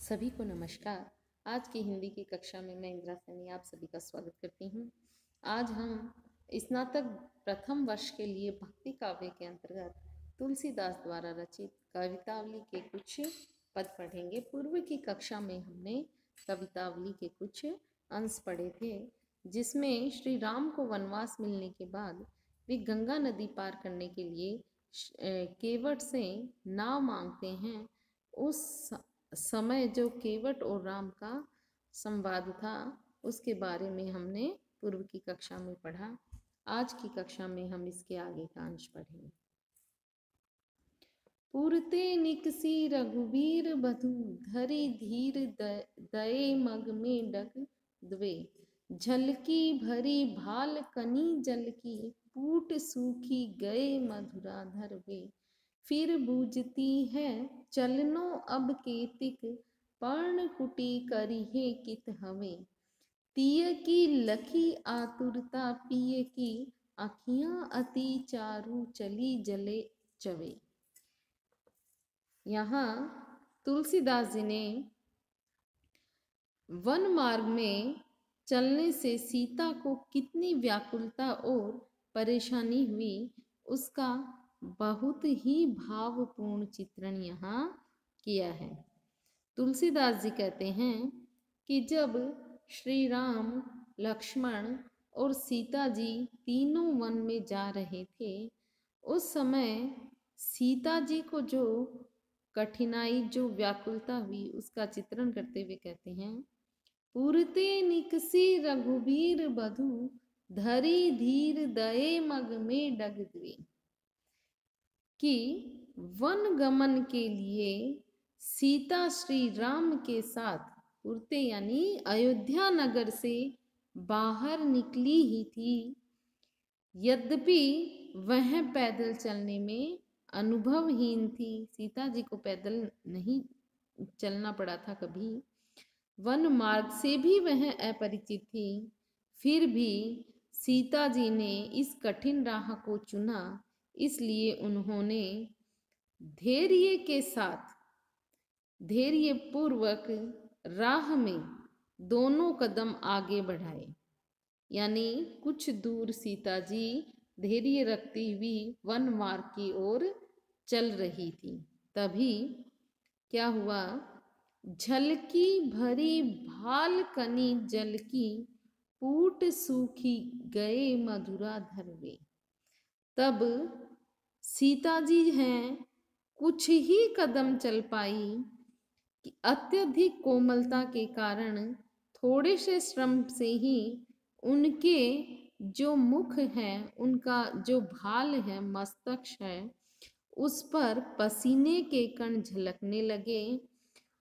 सभी को नमस्कार। आज की हिंदी की कक्षा में मैं इंदिरा सैनी आप सभी का स्वागत करती हूँ। आज हम स्नातक प्रथम वर्ष के लिए भक्ति काव्य के अंतर्गत तुलसीदास द्वारा रचित कवितावली के कुछ पद पढ़ेंगे। पूर्व की कक्षा में हमने कवितावली के कुछ अंश पढ़े थे, जिसमें श्री राम को वनवास मिलने के बाद वे गंगा नदी पार करने के लिए केवट से नाव मांगते हैं। उस समय जो केवट और राम का संवाद था, उसके बारे में हमने पूर्व की कक्षा में पढ़ा। आज की कक्षा में हम इसके आगे का अंश पढ़ेंगे। पुरते निकसी रघुवीर बधु, धरि धीर दये मग में डग द्वे। झलकी भरी भाल कनी जल की, पूट सूखी गए मधुराधर वे। फिर बूझती है चलनो अब केतिक, पर्ण कुटी करिहे कित हवे। तिय की लखी आतुरता पिय की, आँखियाँ अति चारु चली जले चवे। यहाँ तुलसीदास जी ने वन मार्ग में चलने से सीता को कितनी व्याकुलता और परेशानी हुई, उसका बहुत ही भावपूर्ण चित्रण यहाँ किया है। तुलसीदास जी कहते हैं कि जब श्री राम, लक्ष्मण और सीता जी तीनों वन में जा रहे थे, उस समय सीता जी को जो कठिनाई, जो व्याकुलता हुई, उसका चित्रण करते हुए कहते हैं, पुरते निकसी रघुवीर बधु, धरि धीर दये मग में डग द्वे। कि वन गमन के लिए सीता श्री राम के साथ पुरते यानी अयोध्या नगर से बाहर निकली ही थी। यद्यपि वह पैदल चलने में अनुभवहीन थी, सीता जी को पैदल नहीं चलना पड़ा था कभी, वन मार्ग से भी वह अपरिचित थी। फिर भी सीता जी ने इस कठिन राह को चुना, इसलिए उन्होंने धैर्य के साथ, धैर्य पूर्वक राह में दोनों कदम आगे बढ़ाए। यानी कुछ दूर सीता जी धैर्य रखती हुई वन मार्ग की ओर चल रही थी। तभी क्या हुआ, झलकी भरी भाल कनी जल की, पूट सूखी गए मधुराधर वे। तब सीता जी हैं कुछ ही कदम चल पाई कि अत्यधिक कोमलता के कारण थोड़े से श्रम से ही उनके जो मुख है, उनका जो भाल है, मस्तक है, उस पर पसीने के कण झलकने लगे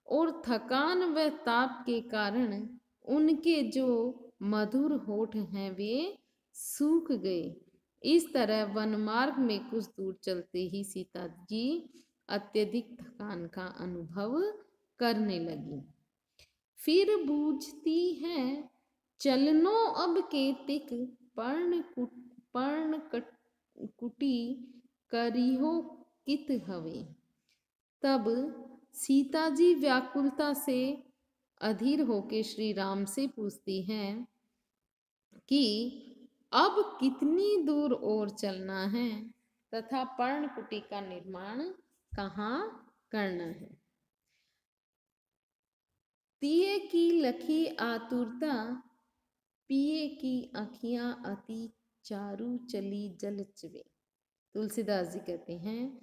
और थकान व ताप के कारण उनके जो मधुर होठ हैं वे सूख गए। इस तरह वनमार्ग में कुछ दूर चलते ही सीता जी अत्यधिक थकान का अनुभव करने लगी। फिर बूझती है चलनो अब केतिक, पर्ण कुटी करिहो कित हवे। तब सीता जी व्याकुलता से अधीर होके श्री राम से पूछती हैं कि अब कितनी दूर और चलना है तथा पर्णकुटी का निर्माण कहाँ करना है। तिये की लखी आतुरता, पिए की आँखियाँ अति चारु चली जल चवे। तुलसीदास जी कहते हैं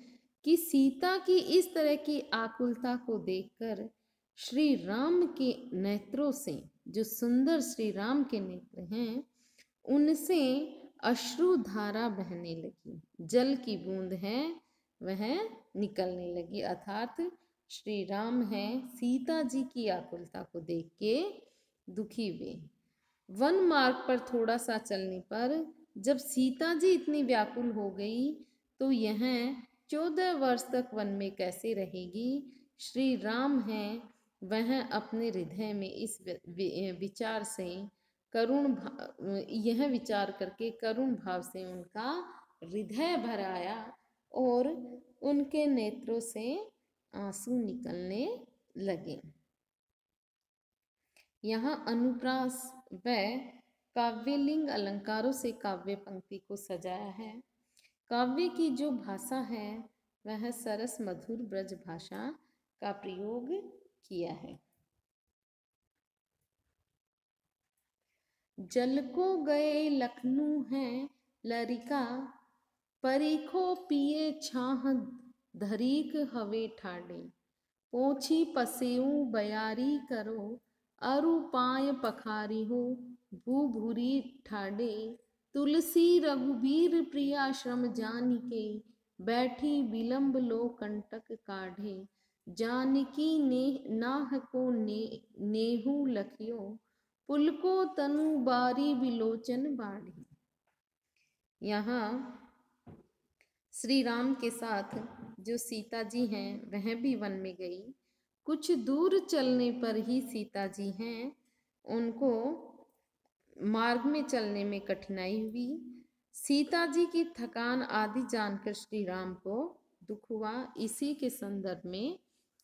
कि सीता की इस तरह की आकुलता को देखकर श्री राम के नेत्रों से, जो सुंदर श्री राम के नेत्र हैं, उनसे अश्रु धारा बहने लगी, जल की बूंद है वह निकलने लगी। अर्थात श्री राम हैं सीता जी की आकुलता को देख के दुखी हुए। वन मार्ग पर थोड़ा सा चलने पर जब सीता जी इतनी व्याकुल हो गई तो यह 14 वर्ष तक वन में कैसे रहेगी। श्री राम हैं वह अपने हृदय में इस विचार से यह विचार करके करुण भाव से उनका हृदय भर आया और उनके नेत्रों से आंसू निकलने लगे। यहाँ अनुप्रास व काव्यलिंग अलंकारों से काव्य पंक्ति को सजाया है। काव्य की जो भाषा है वह सरस मधुर ब्रज भाषा का प्रयोग किया है। जल को गए लखनऊ है लरिका, परीखो पिए छाह धरीक हवे ठाडे, पोछी पसेऊ बयारी करो, अरु पाय पखारी हो भू भूरी ठाडे, तुलसी रघुबीर प्रियाश्रम जानिके, बैठी विलंब लो कंटक काढ़े, जानकी ने नाह को नेहू लखियो, पुलको तनु बारी विलोचन बाढ़ी। यहाँ श्री राम के साथ जो सीता जी हैं वह भी वन में गई। कुछ दूर चलने पर ही सीता जी हैं, उनको मार्ग में चलने में कठिनाई हुई। सीता जी की थकान आदि जानकर श्री राम को दुख हुआ। इसी के संदर्भ में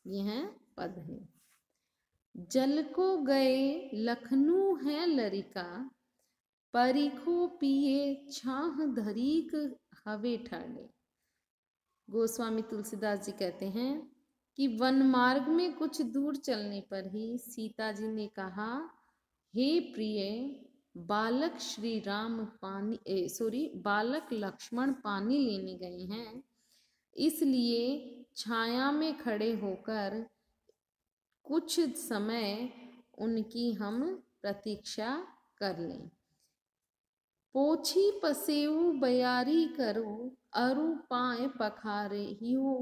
यह पद है। जल को गए लखनऊ है लरिका, परीखो पिए छाह धरीक हवे ठाडे। गोस्वामी तुलसीदास जी कहते हैं कि वन मार्ग में कुछ दूर चलने पर ही सीता जी ने कहा, हे प्रिय, बालक श्री राम बालक लक्ष्मण पानी लेने गए हैं, इसलिए छाया में खड़े होकर कुछ समय उनकी हम प्रतीक्षा कर लें। पोछी पसेऊ बयारी करो, अरु पाए पखारे हियो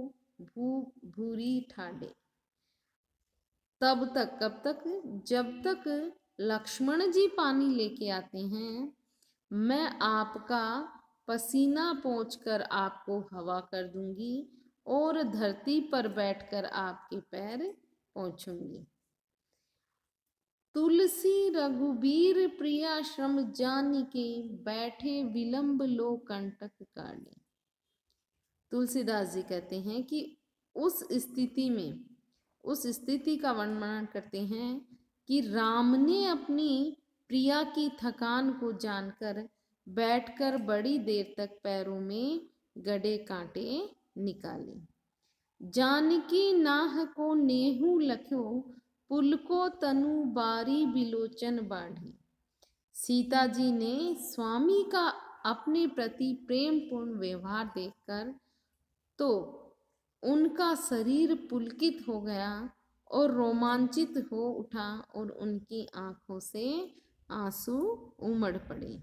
भूरी ठाडे। तब तक, कब तक? जब तक लक्ष्मण जी पानी लेके आते हैं, मैं आपका पसीना पोंछकर आपको हवा कर दूंगी और धरती पर बैठकर आपके पैर पोंछूंगी। तुलसी रघुबीर प्रियाश्रम जानिके, बैठे विलंब लो कंटक काढ़े। तुलसीदास जी कहते हैं कि उस स्थिति का वर्णन करते हैं कि राम ने अपनी प्रिया की थकान को जानकर बैठकर बड़ी देर तक पैरों में गड़े कांटे निकाले। जानकी नाह को नेहू लख्यो, पुलको तनु बारी विलोचन बाढ़ी। सीता जी ने स्वामी का अपने प्रति प्रेम पूर्ण व्यवहार देखकर तो उनका शरीर पुलकित हो गया और रोमांचित हो उठा और उनकी आंखों से आंसू उमड़ पड़े।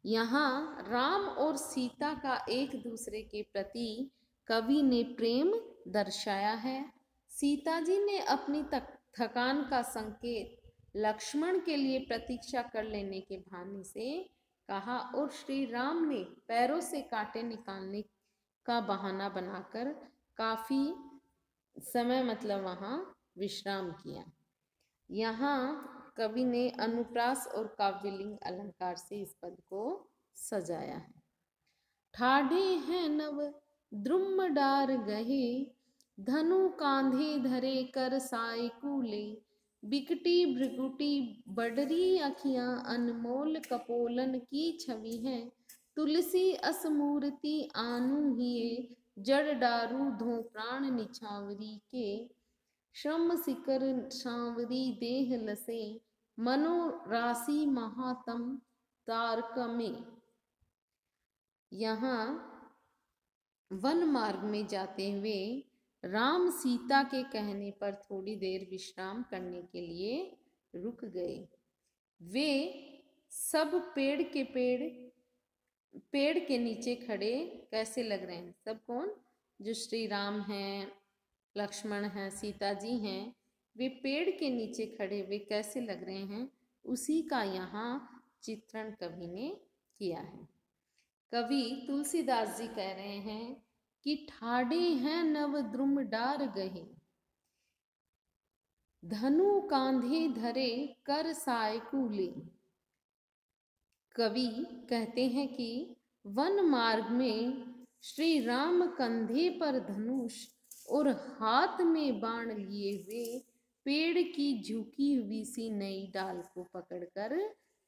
यहाँ राम और सीता का एक दूसरे के प्रति कवि ने प्रेम दर्शाया है। सीता जी ने अपनी थकान का संकेत लक्ष्मण के लिए प्रतीक्षा कर लेने के बहाने से कहा और श्री राम ने पैरों से कांटे निकालने का बहाना बनाकर काफी समय वहाँ विश्राम किया। यहाँ कवि ने अनुप्रास और काव्यलिंग अलंकार से इस पद को सजाया है। ठाढ़े हैं नव द्रुम डार गहे, धनु कांधे धरे कर साय कूले, बिकटी भृगुटी बडरी अखियां, अनमोल कपोलन की छवि है, तुलसी असमूर्ति आनु हिये, जड़ डारू धो प्राण निछावरी के, श्रम सिकर सांवरी देह लसे, मनो राशि महातम तारक में। यहाँ वन मार्ग में जाते हुए राम सीता के कहने पर थोड़ी देर विश्राम करने के लिए रुक गए। वे सब पेड़ के नीचे खड़े कैसे लग रहे हैं? सब कौन? जो श्री राम हैं, लक्ष्मण हैं, सीता जी हैं, वे पेड़ के नीचे खड़े वे कैसे लग रहे हैं, उसी का यहाँ चित्रण कवि ने किया है। कवि तुलसीदास जी कह रहे हैं कि ठाड़े हैं नव द्रुम डार गहे, धनु कांधे धरे कर साय कूले। कवि कहते हैं कि वन मार्ग में श्री राम कंधे पर धनुष और हाथ में बाण लिए हुए पेड़ की झुकी हुई सी नई डाल को पकड़कर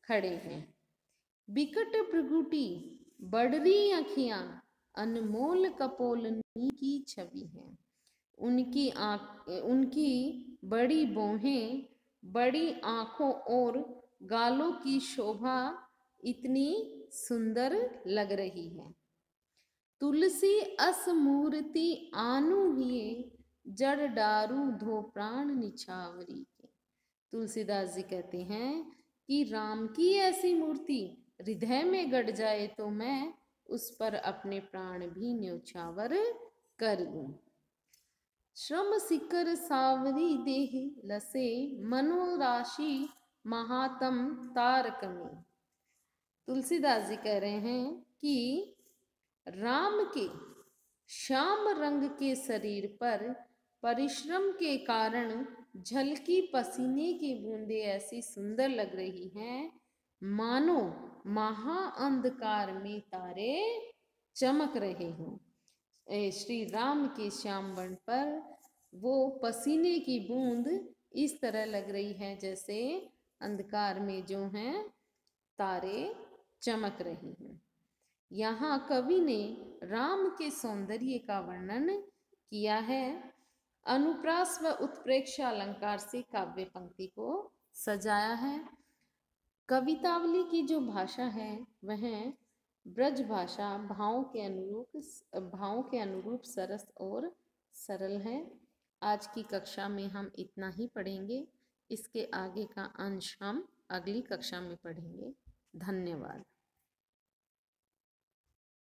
खड़े हैं। बिकट भृगुटी, बड़री अखियां, अनमोल कपोलनी की छवि है। उनकी बड़ी भौहें, बड़ी आंखों और गालों की शोभा इतनी सुंदर लग रही है। तुलसी अस मूर्ति आनु हिए, जड़ डारू धो प्राण निछावरी के। तुलसीदास जी कहते हैं कि राम की ऐसी मूर्ति हृदय में गड़ जाए तो मैं उस पर अपने प्राण भी न्योछावर कर दूं। श्रम सिकर सावरी देह लसे, मनोराशि महातम तारक में। तुलसीदास जी कह रहे हैं कि राम के श्याम रंग के शरीर पर परिश्रम के कारण झलकी पसीने की बूंदें ऐसी सुंदर लग रही हैं मानो महाअंधकार में तारे चमक रहे हों। श्री राम के श्याम वर्ण पर वो पसीने की बूंद इस तरह लग रही है जैसे अंधकार में जो हैं तारे चमक रही हैं। यहाँ कवि ने राम के सौंदर्य का वर्णन किया है। अनुप्रास व उत्प्रेक्ष अलंकार से काव्य पंक्ति को सजाया है। कवितावली की जो भाषा है वह ब्रज भाषा भावों के अनुरूप सरस और सरल है। आज की कक्षा में हम इतना ही पढ़ेंगे। इसके आगे का अंश हम अगली कक्षा में पढ़ेंगे। धन्यवाद।